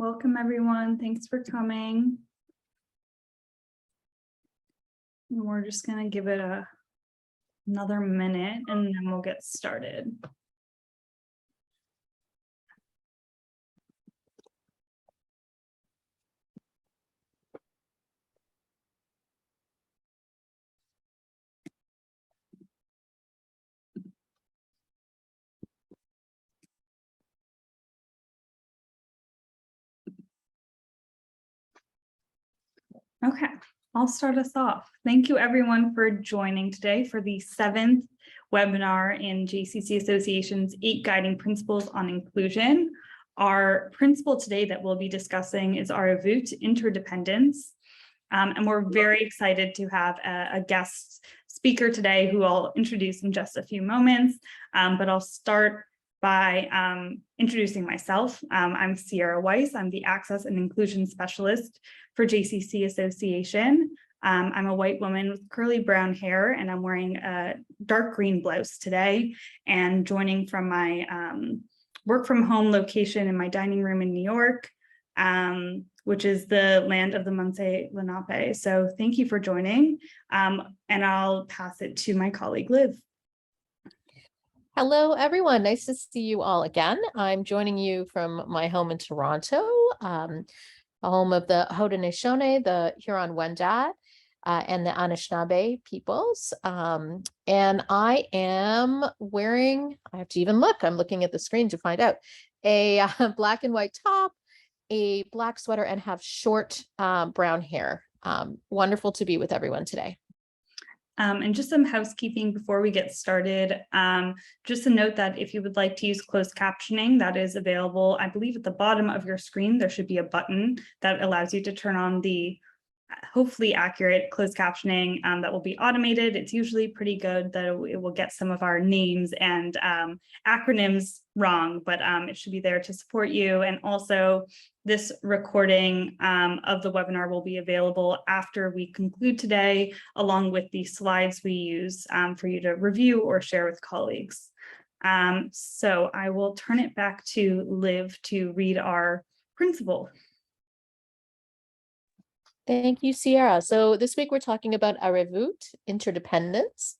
Welcome, everyone. Thanks for coming. And we're just going to give it another minute and then we'll get started. Okay, I'll start us off. Thank you everyone for joining today for the 7th webinar in JCC Association's 8 Guiding Principles on Inclusion. Our principle today that we'll be discussing is Arevut, Interdependence. And we're very excited to have a guest speaker today who I'll introduce in just a few moments, but I'll start by introducing myself. I'm Sierra Weiss. I'm the Access and Inclusion Specialist for JCC Association. I'm a white woman with curly brown hair, and I'm wearing a dark green blouse today, and joining from my work from home location in my dining room in New York, which is the land of the Munsee Lenape. So thank you for joining, and I'll pass it to my colleague, Liv. Hello, everyone. Nice to see you all again. I'm joining you from my home in Toronto, home of the Haudenosaunee, the Huron-Wendat, and the Anishinaabe peoples. And I am wearing, I have to even look, I'm looking at the screen to find out, a black and white top, a black sweater, and have short brown hair. Wonderful to be with everyone today. And just some housekeeping before we get started. Just a note that if you would like to use closed captioning, that is available, I believe at the bottom of your screen, there should be a button that allows you to turn on the hopefully accurate closed captioning that will be automated. It's usually pretty good that it will get some of our names and acronyms wrong, but it should be there to support you. And also this recording of the webinar will be available after we conclude today, along with the slides we use for you to review or share with colleagues. So I will turn it back to Liv to read our principle. Thank you, Sierra. So this week we're talking about Arevut, interdependence.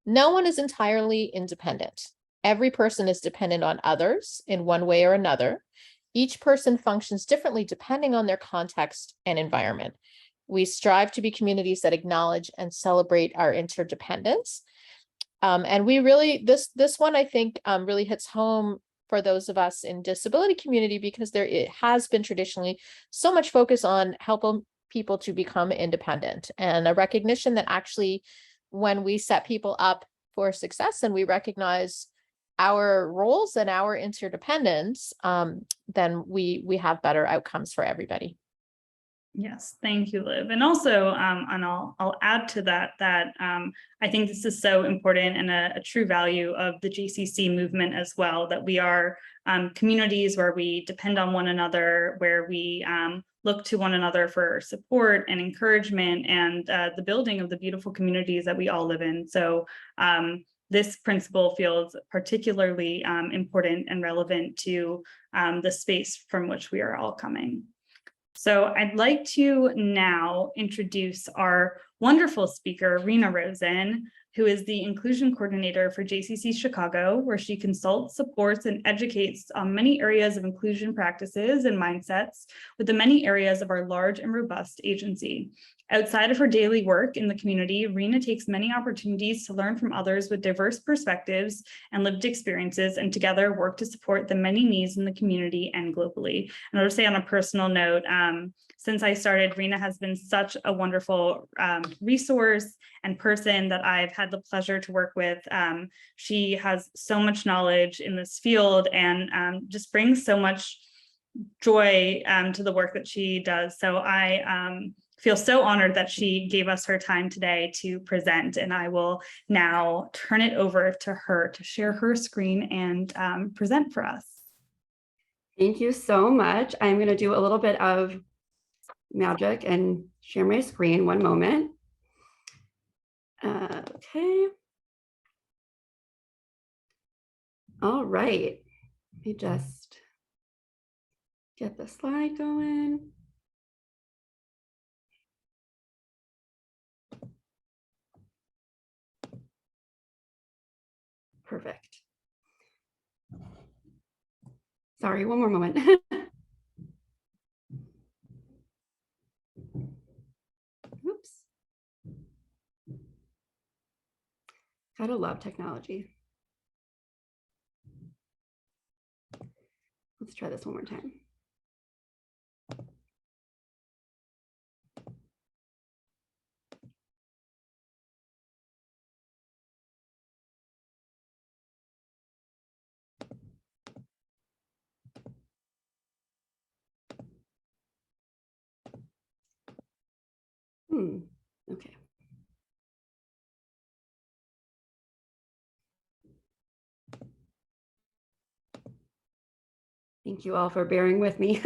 No one is entirely independent. Every person is dependent on others in one way or another. Each person functions differently depending on their context and environment. We strive to be communities that acknowledge and celebrate our interdependence. And we really, this one I think really hits home for those of us in disability community, because it has been traditionally so much focus on helping people to become independent, and a recognition that actually when we set people up for success and we recognize our roles and our interdependence, then we have better outcomes for everybody. Yes, thank you, Liv. And also, and I'll add to that I think this is so important and a true value of the JCC movement as well, that we are communities where we depend on one another, where we look to one another for support and encouragement, and the building of the beautiful communities that we all live in. So this principle feels particularly important and relevant to the space from which we are all coming. So I'd like to now introduce our wonderful speaker, Rena Rosen, who is the inclusion coordinator for JCC Chicago, where she consults, supports, and educates on many areas of inclusion practices and mindsets with the many areas of our large and robust agency. Outside of her daily work in the community, Rena takes many opportunities to learn from others with diverse perspectives and lived experiences, and together work to support the many needs in the community and globally. And I'll just say on a personal note, since I started, Rena has been such a wonderful resource and person that I've had the pleasure to work with. She has so much knowledge in this field and just brings so much joy to the work that she does. So I feel so honored that she gave us her time today to present, and I will now turn it over to her to share her screen and present for us. Thank you so much. I'm going to do a little bit of magic and share my screen. One moment. Okay. All right. Let me just get the slide going. Perfect. Sorry, one more moment. Oops. Gotta love technology. Let's try this one more time. Okay. Thank you all for bearing with me.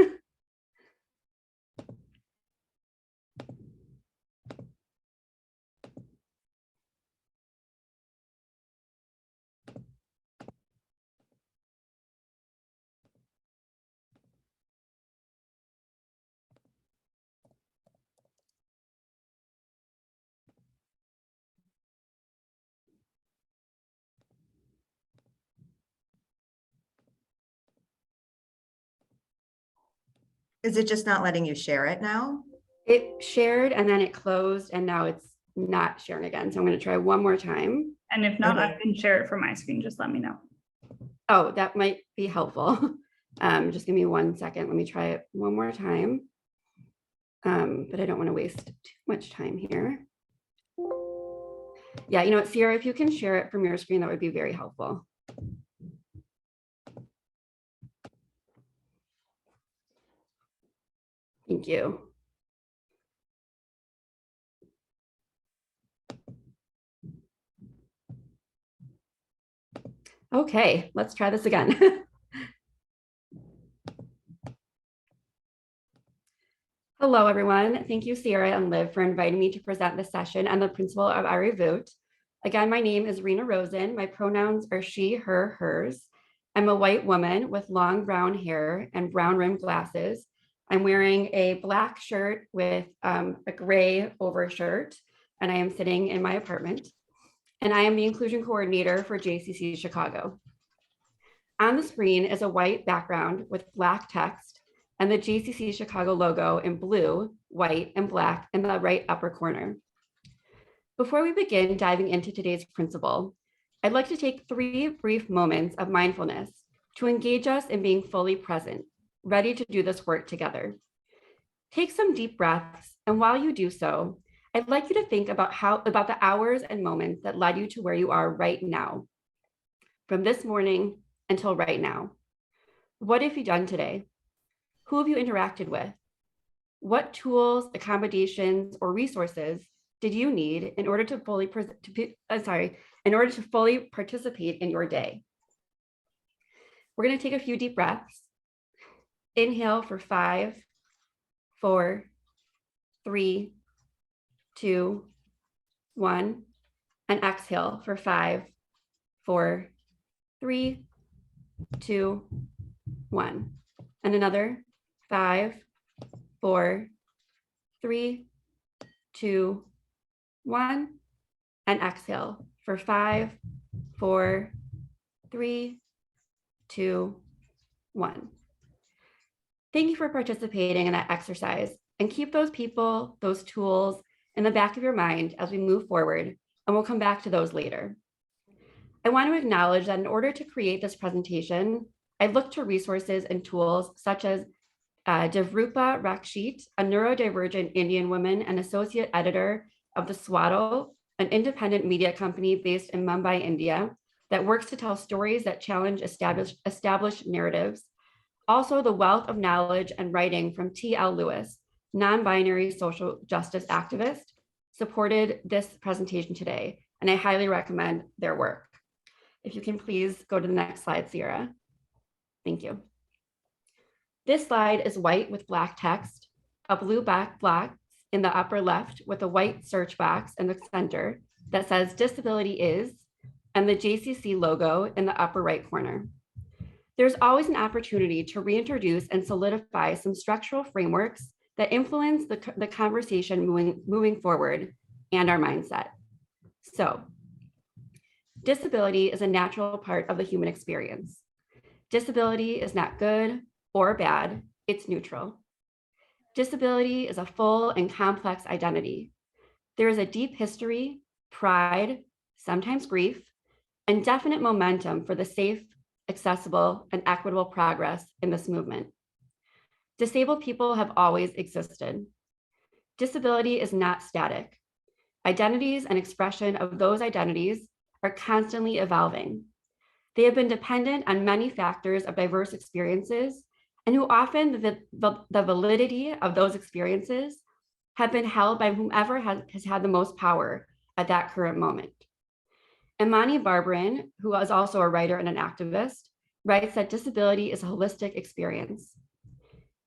Is it just not letting you share it now? It shared and then it closed and now it's not sharing again. So I'm going to try one more time. And if not, I Okay. can share it from my screen. Just let me know. Oh, that might be helpful. Just give me 1 second. Let me try it one more time. But I don't want to waste too much time here. Yeah, you know what, Sierra, if you can share it from your screen, that would be very helpful. Thank you. Okay, let's try this again. Hello, everyone. Thank you, Sierra and Liv, for inviting me to present this session on the principle of Arevut. Again, my name is Rena Rosen. My pronouns are she, her, hers. I'm a white woman with long brown hair and brown rimmed glasses. I'm wearing a black shirt with a gray overshirt, and I am sitting in my apartment. And I am the inclusion coordinator for JCC Chicago. On the screen is a white background with black text and the JCC Chicago logo in blue, white, and black in the right upper corner. Before we begin diving into today's principle, I'd like to take 3 brief moments of mindfulness to engage us in being fully present, ready to do this work together. Take some deep breaths, and while you do so, I'd like you to think about the hours and moments that led you to where you are right now, from this morning until right now. What have you done today? Who have you interacted with? What tools, accommodations, or resources did you need in order to fully participate in your day? We're going to take a few deep breaths. Inhale for 5, 4, 3, 2, 1, and exhale for 5, 4, 3, 2, 1. And another 5, 4, 3, 2, 1. And exhale for 5, 4, 3, 2, 1. Thank you for participating in that exercise, and keep those people, those tools in the back of your mind as we move forward, and we'll come back to those later. I want to acknowledge that in order to create this presentation, I looked to resources and tools such as Devrupa Rakshit, a neurodivergent Indian woman and associate editor of the Swaddle, an independent media company based in Mumbai, India, that works to tell stories that challenge established narratives. Also, the wealth of knowledge and writing from T.L. Lewis, non-binary social justice activist, supported this presentation today, and I highly recommend their work. If you can please go to the next slide, Sierra. Thank you. This slide is white with black text, a blue box in the upper left with a white search box in the center that says disability is, and the JCC logo in the upper right corner. There's always an opportunity to reintroduce and solidify some structural frameworks that influence the conversation moving forward and our mindset. So, disability is a natural part of the human experience. Disability is not good or bad, it's neutral. Disability is a full and complex identity. There is a deep history, pride, sometimes grief, and definite momentum for the safe, accessible, and equitable progress in this movement. Disabled people have always existed. Disability is not static. Identities and expression of those identities are constantly evolving. They have been dependent on many factors of diverse experiences, and who often the validity of those experiences have been held by whomever has had the most power at that current moment. Imani Barbarin, who is also a writer and an activist, writes that disability is a holistic experience.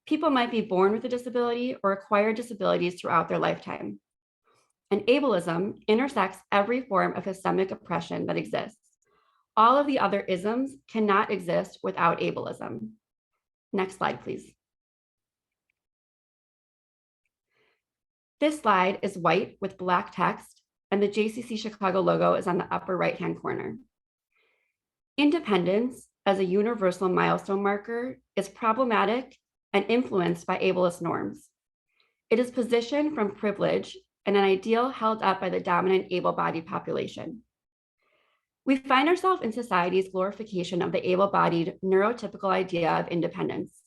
People might be born with a disability or acquire disabilities throughout their lifetime. And ableism intersects every form of systemic oppression that exists. All of the other isms cannot exist without ableism. Next slide, please. This slide is white with black text, and the JCC Chicago logo is on the upper right-hand corner. Independence as a universal milestone marker is problematic and influenced by ableist norms. It is positioned from privilege and an ideal held up by the dominant able-bodied population. We find ourselves in society's glorification of the able-bodied neurotypical idea of independence,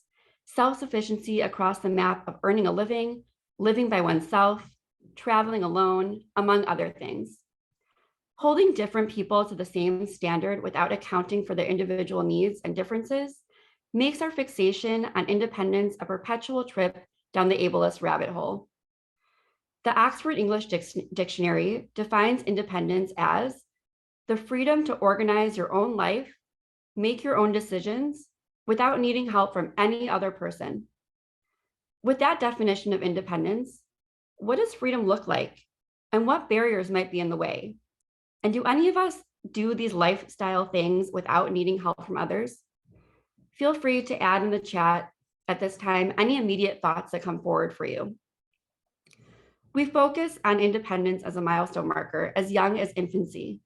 self-sufficiency across the map of earning a living, living by oneself, traveling alone, among other things. Holding different people to the same standard without accounting for their individual needs and differences makes our fixation on independence a perpetual trip down the ableist rabbit hole. The Oxford English Dictionary defines independence as the freedom to organize your own life, make your own decisions without needing help from any other person. With that definition of independence, what does freedom look like? And what barriers might be in the way? And do any of us do these lifestyle things without needing help from others? Feel free to add in the chat at this time any immediate thoughts that come forward for you. We focus on independence as a milestone marker as young as infancy.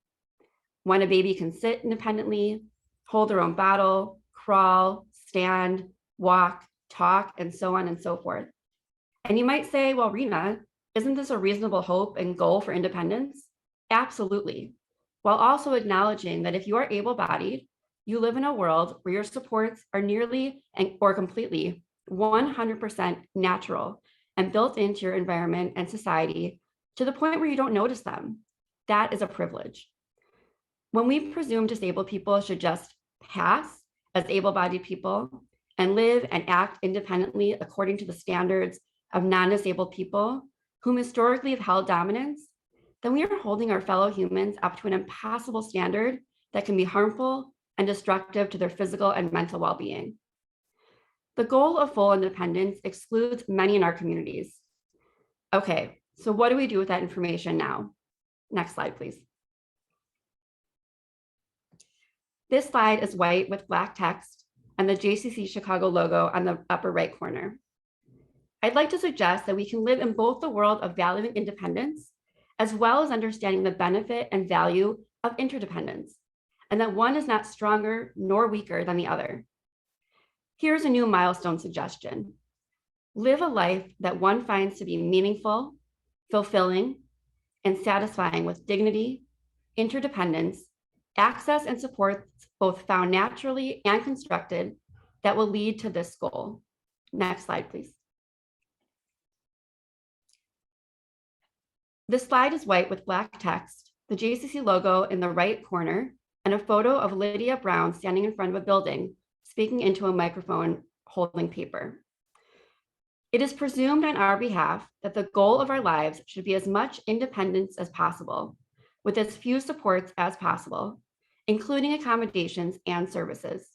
When a baby can sit independently, hold their own bottle, crawl, stand, walk, talk, and so on and so forth. And you might say, well, Rena, isn't this a reasonable hope and goal for independence? Absolutely. While also acknowledging that if you are able-bodied, you live in a world where your supports are nearly or completely 100% natural and built into your environment and society to the point where you don't notice them. That is a privilege. When we presume disabled people should just pass as able-bodied people and live and act independently according to the standards of non-disabled people whom historically have held dominance, then we are holding our fellow humans up to an impossible standard that can be harmful and destructive to their physical and mental well-being. The goal of full independence excludes many in our communities. Okay, so what do we do with that information now? Next slide, please. This slide is white with black text and the JCC Chicago logo on the upper right corner. I'd like to suggest that we can live in both the world of valuing independence as well as understanding the benefit and value of interdependence, and that one is not stronger nor weaker than the other. Here's a new milestone suggestion. Live a life that one finds to be meaningful, fulfilling, and satisfying with dignity, interdependence, access and supports both found naturally and constructed that will lead to this goal. Next slide, please. This slide is white with black text, the JCC logo in the right corner, and a photo of Lydia Brown standing in front of a building, speaking into a microphone holding paper. It is presumed on our behalf that the goal of our lives should be as much independence as possible, with as few supports as possible, including accommodations and services.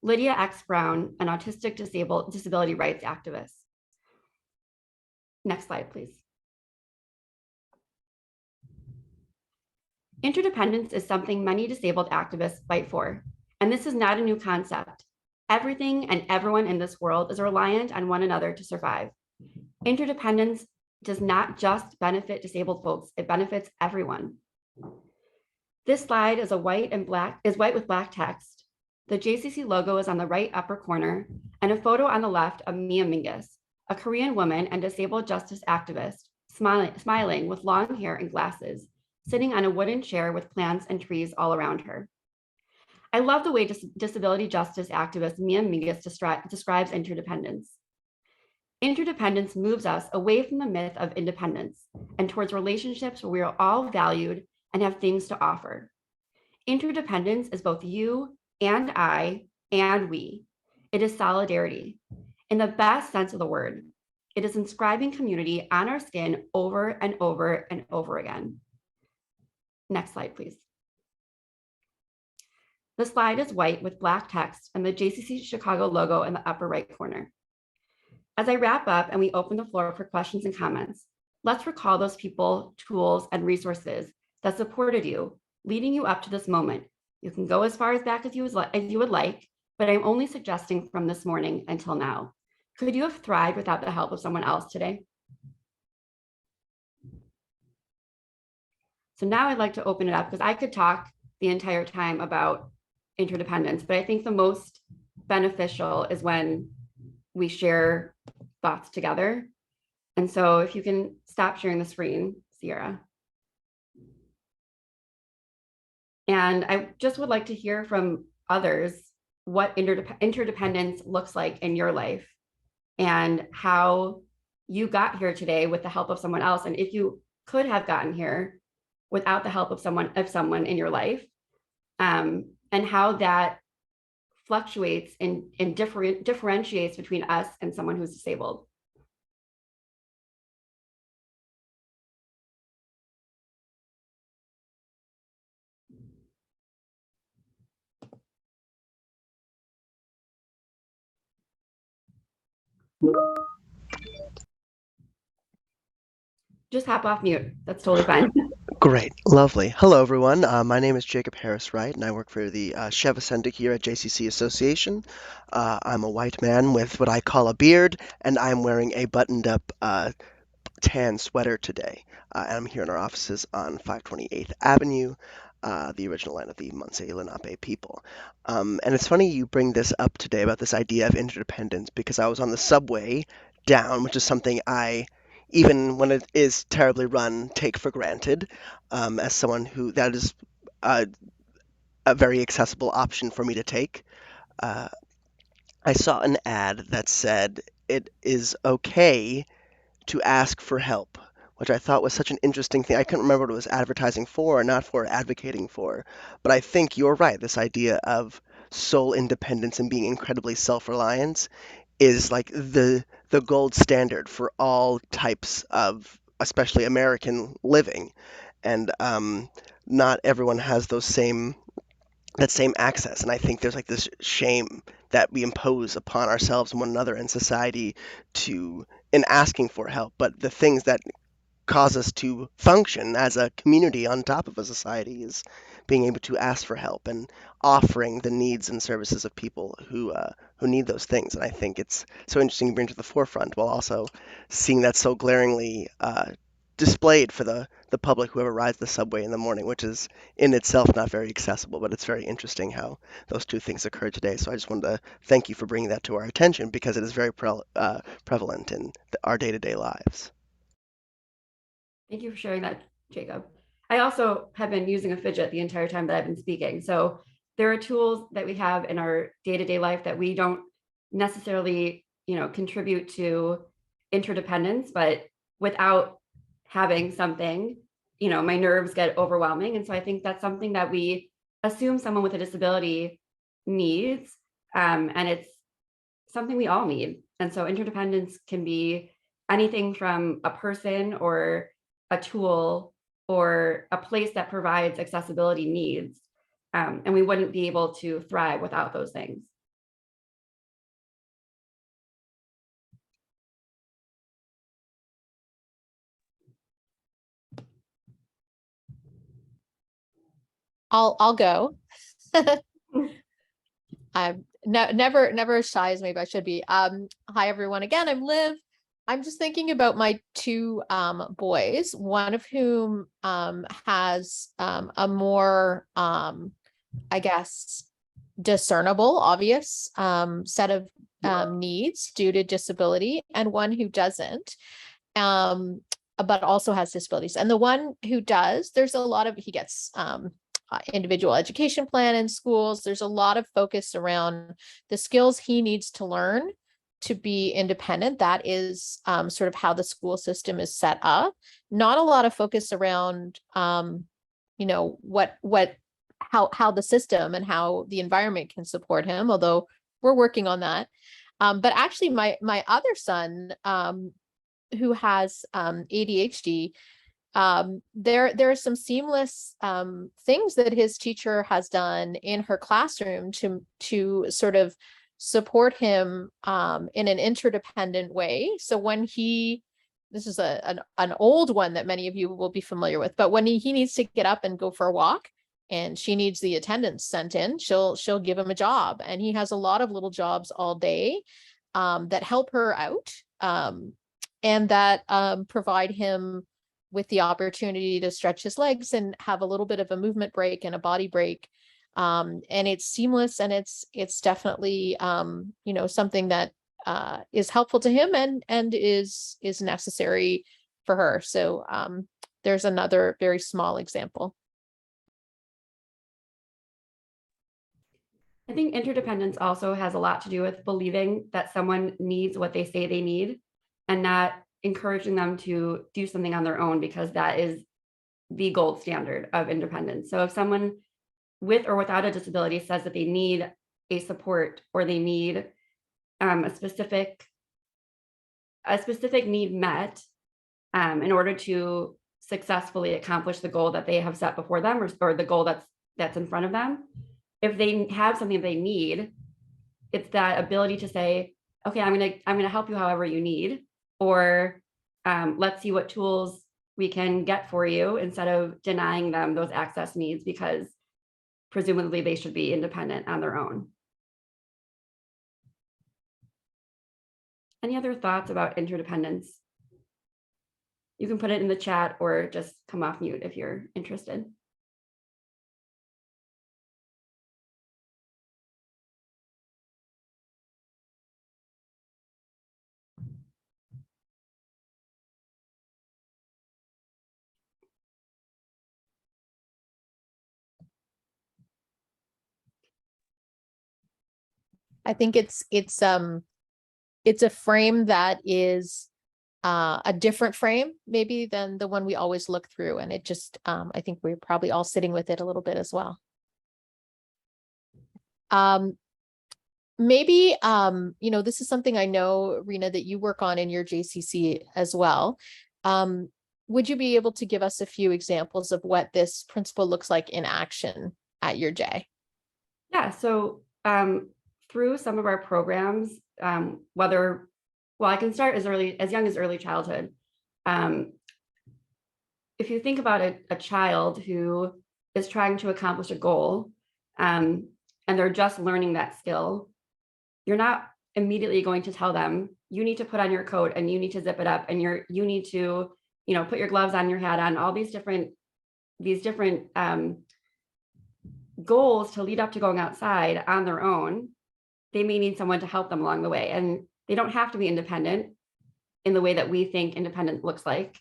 Lydia X. Brown, an autistic disability rights activist. Next slide, please. Interdependence is something many disabled activists fight for, and this is not a new concept. Everything and everyone in this world is reliant on one another to survive. Interdependence does not just benefit disabled folks, it benefits everyone. This slide is white with black text. The JCC logo is on the right upper corner, and a photo on the left of Mia Mingus, a Korean woman and disabled justice activist, smiling with long hair and glasses, sitting on a wooden chair with plants and trees all around her. I love the way disability justice activist Mia Mingus describes interdependence. Interdependence moves us away from the myth of independence and towards relationships where we are all valued and have things to offer. Interdependence is both you and I and we. It is solidarity. In the best sense of the word, it is inscribing community on our skin over and over and over again. Next slide, please. The slide is white with black text and the JCC Chicago logo in the upper right corner. As I wrap up and we open the floor for questions and comments, let's recall those people, tools, and resources that supported you, leading you up to this moment. You can go as far as back as you would like, but I'm only suggesting from this morning until now. Could you have thrived without the help of someone else today? So now I'd like to open it up because I could talk the entire time about interdependence, but I think the most beneficial is when we share thoughts together. And so if you can stop sharing the screen, Sierra. And I just would like to hear from others what interdependence looks like in your life and how you got here today with the help of someone else. And if you could have gotten here without the help of someone in your life, and how that fluctuates and differentiates between us and someone who's disabled. Just hop off mute. That's totally fine. Great, lovely. Hello, everyone. My name is Jacob Harris Wright, and I work for the Chef Ascendic here at JCC Association. I'm a white man with what I call a beard, and I'm wearing a buttoned-up tan sweater today. And I'm here in our offices on 528th Avenue, the original land of the Munsee Lenape people. And it's funny you bring this up today about this idea of interdependence, because I was on the subway down, which is something I, even when it is terribly run, take for granted, as someone who that is a very accessible option for me to take. I saw an ad that said it is okay to ask for help, which I thought was such an interesting thing. I couldn't remember what it was advertising for or not for, advocating for. But I think you're right. This idea of sole independence and being incredibly self-reliant is like the gold standard for all types of, especially American living. And not everyone has that same access. And I think there's like this shame that we impose upon ourselves and one another in society in asking for help. But the things that cause us to function as a community on top of a society is being able to ask for help and offering the needs and services of people who need those things. And I think it's so interesting to bring to the forefront while also seeing that so glaringly displayed for the public who ever rides the subway in the morning, which is in itself not very accessible, but it's very interesting how those two things occur today. So I just wanted to thank you for bringing that to our attention because it is very prevalent in our day-to-day lives. Thank you for sharing that, Jacob. I also have been using a fidget the entire time that I've been speaking. So there are tools that we have in our day-to-day life that we don't necessarily, contribute to interdependence, but without having something, my nerves get overwhelming. And so I think that's something that we assume someone with a disability needs. And it's something we all need. And so interdependence can be anything from a person or a tool or a place that provides accessibility needs. And we wouldn't be able to thrive without those things. I'll go. never as shy as maybe I should be. Hi everyone. Again, I'm Liv. I'm just thinking about my two boys, one of whom has a more I guess discernible, obvious set of needs due to disability, and one who doesn't. But also has disabilities. And the one who does, there's a lot of, he gets individual education plan in schools. There's a lot of focus around the skills he needs to learn to be independent. That is sort of how the school system is set up. Not a lot of focus around, you know, how the system and how the environment can support him, although we're working on that. But actually my other son, who has ADHD, there are some seamless things that his teacher has done in her classroom to sort of support him in an interdependent way. So when this is an old one that many of you will be familiar with, but when he needs to get up and go for a walk and she needs the attendance sent in, she'll give him a job. And he has a lot of little jobs all day that help her out and that provide him with the opportunity to stretch his legs and have a little bit of a movement break and a body break. And it's seamless, and it's definitely you know, something that is helpful to him and is necessary for her. So there's another very small example. I think interdependence also has a lot to do with believing that someone needs what they say they need and not encouraging them to do something on their own, because that is the gold standard of independence. So if someone with or without a disability says that they need a support or they need a specific need met in order to successfully accomplish the goal that they have set before them, or the goal that's in front of them, if they have something they need, it's that ability to say, okay, I'm gonna help you however you need, or let's see what tools we can get for you, instead of denying them those access needs because presumably they should be independent on their own. Any other thoughts about interdependence? You can put it in the chat or just come off mute if you're interested. I think it's a frame that is a different frame maybe than the one we always look through, and it just I think we're probably all sitting with it a little bit as well. Maybe you know, this is something I know, Rena, that you work on in your JCC as well. Would you be able to give us a few examples of what this principle looks like in action at your J? Yeah, so through some of our programs, I can start as young as early childhood. If you think about a child who is trying to accomplish a goal, and they're just learning that skill, you're not immediately going to tell them, you need to put on your coat and you need to zip it up and you need to, you know, put your gloves on, your hat on, all these different goals to lead up to going outside on their own. They may need someone to help them along the way, and they don't have to be independent in the way that we think independent looks like.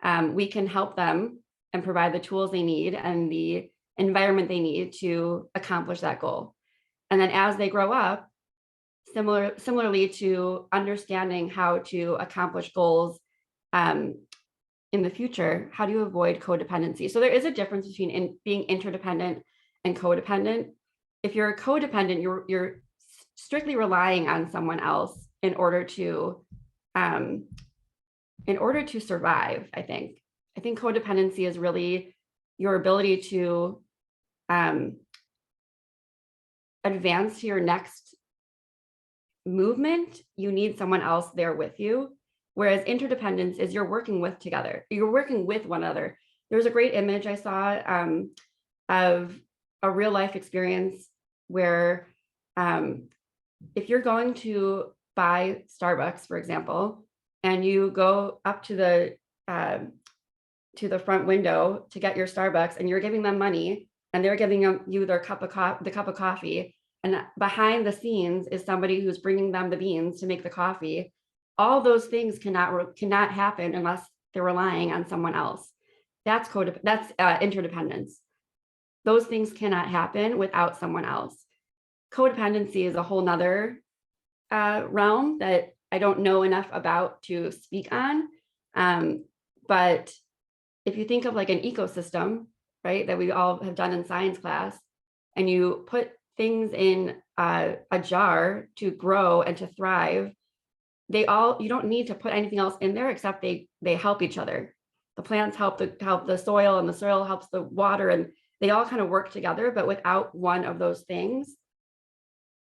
We can help them and provide the tools they need and the environment they need to accomplish that goal. And then as they grow up, similarly to understanding how to accomplish goals in the future, how do you avoid codependency? So there is a difference between being interdependent and codependent. If you're codependent, you're strictly relying on someone else in order to survive. I think codependency is really your ability to advance to your next movement. You need someone else there with you, whereas interdependence is you're working with one another. There was a great image I saw of a real life experience where if you're going to buy Starbucks, for example, and you go up to the front window to get your Starbucks, and you're giving them money, and they're giving you their cup of coffee, and behind the scenes is somebody who's bringing them the beans to make the coffee. All those things cannot happen unless they're relying on someone else. That's interdependence. Those things cannot happen without someone else. Codependency is a whole nother realm that I don't know enough about to speak on. But if you think of like an ecosystem, right, that we all have done in science class, and you put things in a jar to grow and to thrive, you don't need to put anything else in there except they help each other. The plants help the soil, and the soil helps the water, and they all kind of work together. But without one of those things,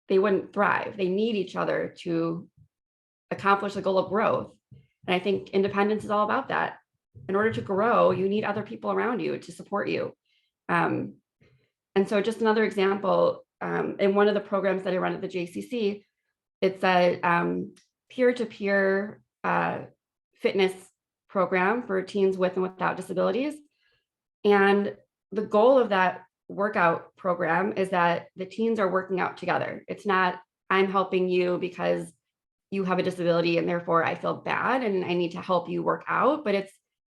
they wouldn't thrive. They need each other to accomplish the goal of growth. And I think independence is all about that. In order to grow, you need other people around you to support you. And so just another example, in one of the programs that I run at the JCC, it's a peer-to-peer fitness program for teens with and without disabilities. And the goal of that workout program is that the teens are working out together. It's not, I'm helping you because you have a disability and therefore I feel bad and I need to help you work out, but it's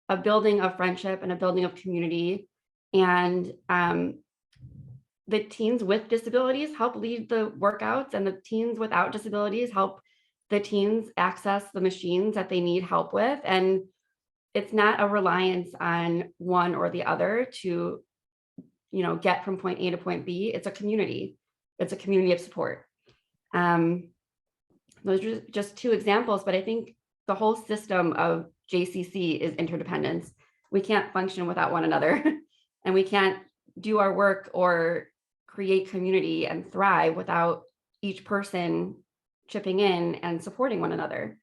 a building of friendship and a building of community. And the teens with disabilities help lead the workouts, and the teens without disabilities help the teens access the machines that they need help with. And it's not a reliance on one or the other to, get from point A to point B. It's a community. It's a community of support. Those are just two examples, but I think the whole system of JCC is interdependence. We can't function without one another, and we can't do our work or create community and thrive without each person chipping in and supporting one another.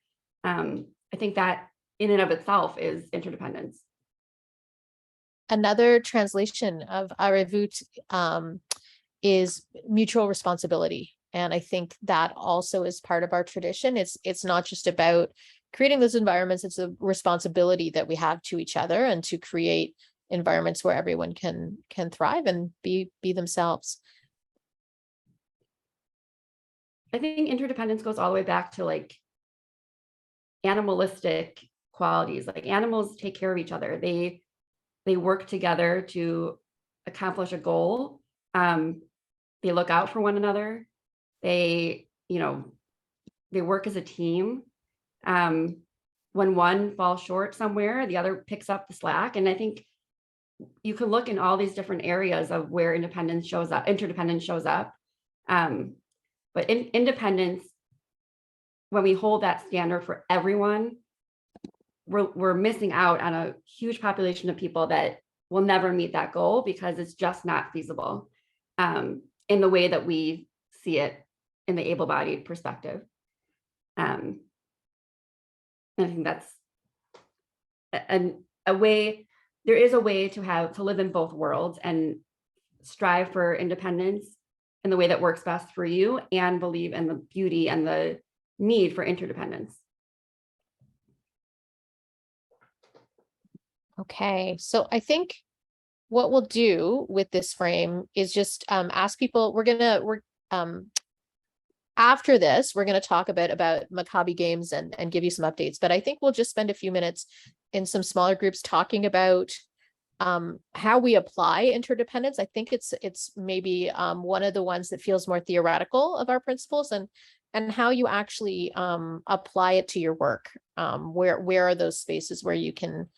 I think that in and of itself is interdependence. Another translation of Arevut is mutual responsibility. And I think that also is part of our tradition. It's not just about creating those environments, it's a responsibility that we have to each other and to create environments where everyone can thrive and be themselves. I think interdependence goes all the way back to like animalistic qualities. Like animals take care of each other. They work together to accomplish a goal. They look out for one another. They work as a team. When one falls short somewhere, the other picks up the slack. And I think you can look in all these different areas of where interdependence shows up. But in independence, when we hold that standard for everyone, we're missing out on a huge population of people that will never meet that goal because it's just not feasible in the way that we see it in the able-bodied perspective. And I think that's a way, there is a way to live in both worlds and strive for independence in the way that works best for you and believe in the beauty and the need for interdependence. Okay, so I think what we'll do with this frame is just ask people, after this, we're going to talk a bit about Maccabi Games and give you some updates, but I think we'll just spend a few minutes in some smaller groups talking about how we apply interdependence. I think it's maybe one of the ones that feels more theoretical of our principles, and how you actually apply it to your work. Where are those spaces where you can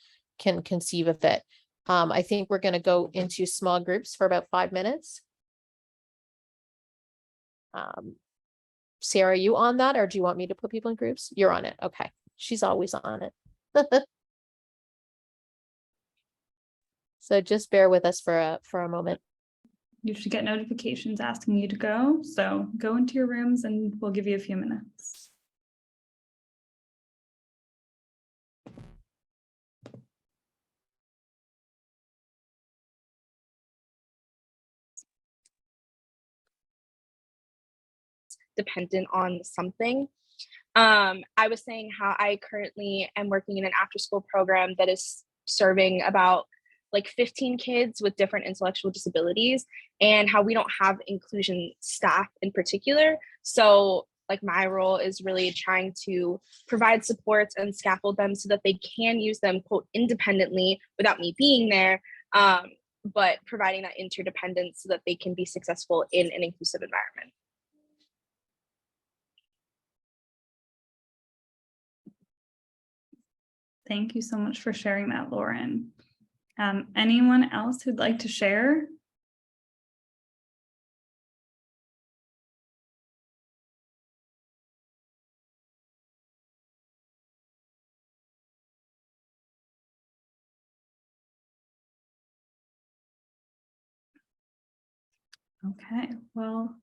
conceive of it? I think we're going to go into small groups for about 5 minutes. Sarah, are you on that, or do you want me to put people in groups? You're on it. Okay. She's always on it. So just bear with us for a moment. You should get notifications asking you to go. So go into your rooms and we'll give you a few minutes. dependent on something. I was saying how I currently am working in an after school program that is serving about like 15 kids with different intellectual disabilities, and how we don't have inclusion staff in particular. So like my role is really trying to provide supports and scaffold them so that they can use them, quote, independently without me being there, but providing that interdependence so that they can be successful in an inclusive environment. Thank you so much for sharing that, Lauren. Anyone else who'd like to share? Okay, well,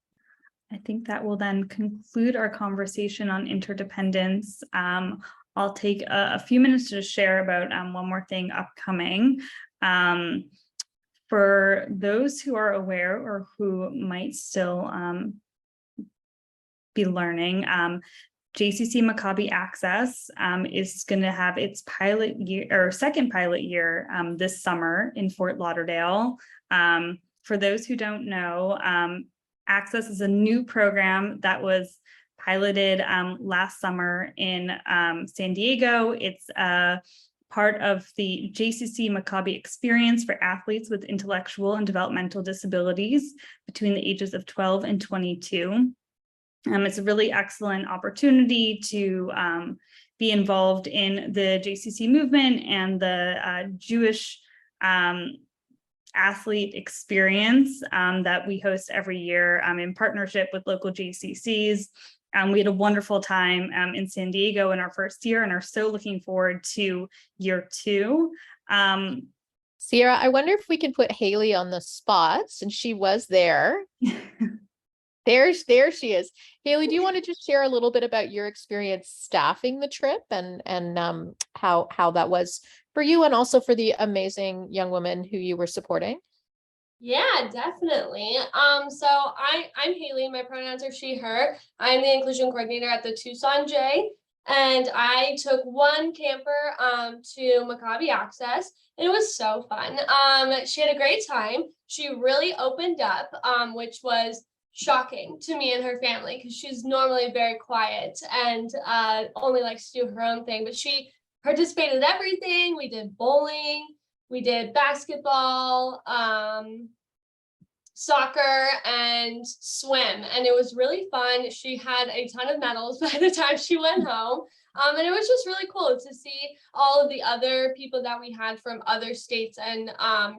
I think that will then conclude our conversation on interdependence. I'll take a few minutes to share about one more thing upcoming. For those who are aware or who might still be learning, JCC Maccabi Access is going to have its pilot year or second pilot year this summer in Fort Lauderdale. For those who don't know, Access is a new program that was piloted last summer in San Diego. It's part of the JCC Maccabi experience for athletes with intellectual and developmental disabilities between the ages of 12 and 22. It's a really excellent opportunity to be involved in the JCC movement and the Jewish athlete experience that we host every year in partnership with local JCCs. We had a wonderful time in San Diego in our first year and are so looking forward to year 2. Sierra, I wonder if we can put Haley on the spot since she was there. There she is. Haley, do you want to just share a little bit about your experience staffing the trip and how that was for you and also for the amazing young woman who you were supporting? Yeah, definitely. So I'm Haley, my pronouns are she, her. I'm the inclusion coordinator at the Tucson J, and I took one camper to Maccabi Access, and it was so fun. She had a great time. She really opened up, which was shocking to me and her family because she's normally very quiet and only likes to do her own thing, but she participated in everything. We did bowling, we did basketball, soccer, and swim, and it was really fun. She had a ton of medals by the time she went home, and it was just really cool to see all of the other people that we had from other states and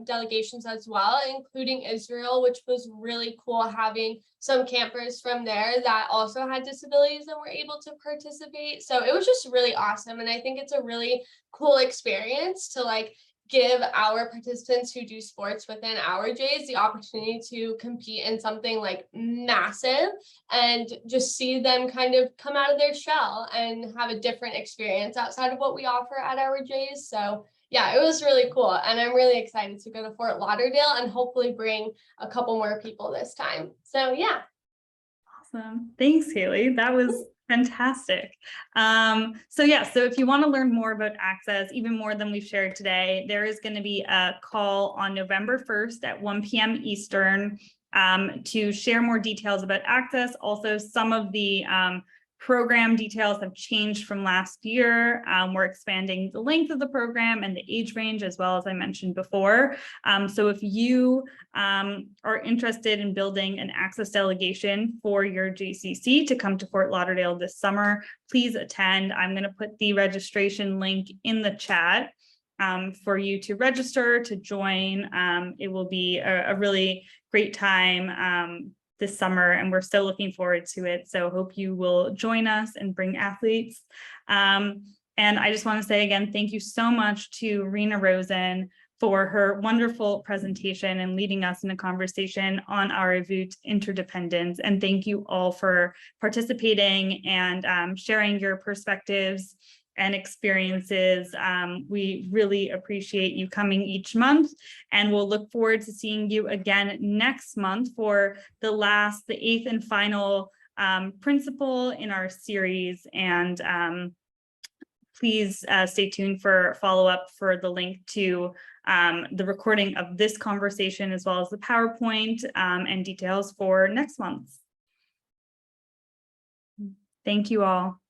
delegations as well, including Israel, which was really cool having some campers from there that also had disabilities and were able to participate. So it was just really awesome, and I think it's a really cool experience to like give our participants who do sports within our Jays the opportunity to compete in something like massive and just see them kind of come out of their shell and have a different experience outside of what we offer at our Jays. So yeah, it was really cool. And I'm really excited to go to Fort Lauderdale and hopefully bring a couple more people this time. So yeah. Awesome. Thanks, Haley. That was fantastic. So if you want to learn more about Access, even more than we've shared today, there is going to be a call on November 1st at 1 p.m. Eastern to share more details about Access. Also, some of the program details have changed from last year. We're expanding the length of the program and the age range, as well as I mentioned before. So if you are interested in building an Access delegation for your JCC to come to Fort Lauderdale this summer, please attend. I'm going to put the registration link in the chat for you to register, to join. It will be a really great time this summer, and we're still looking forward to it. So hope you will join us and bring athletes. And I just want to say again, thank you so much to Rena Rosen for her wonderful presentation and leading us in a conversation on Arevut interdependence. And thank you all for participating and sharing your perspectives and experiences. We really appreciate you coming each month, and we'll look forward to seeing you again next month for the 8th and final principle in our series, and please stay tuned for follow-up for the link to the recording of this conversation, as well as the PowerPoint and details for next month. Thank you all.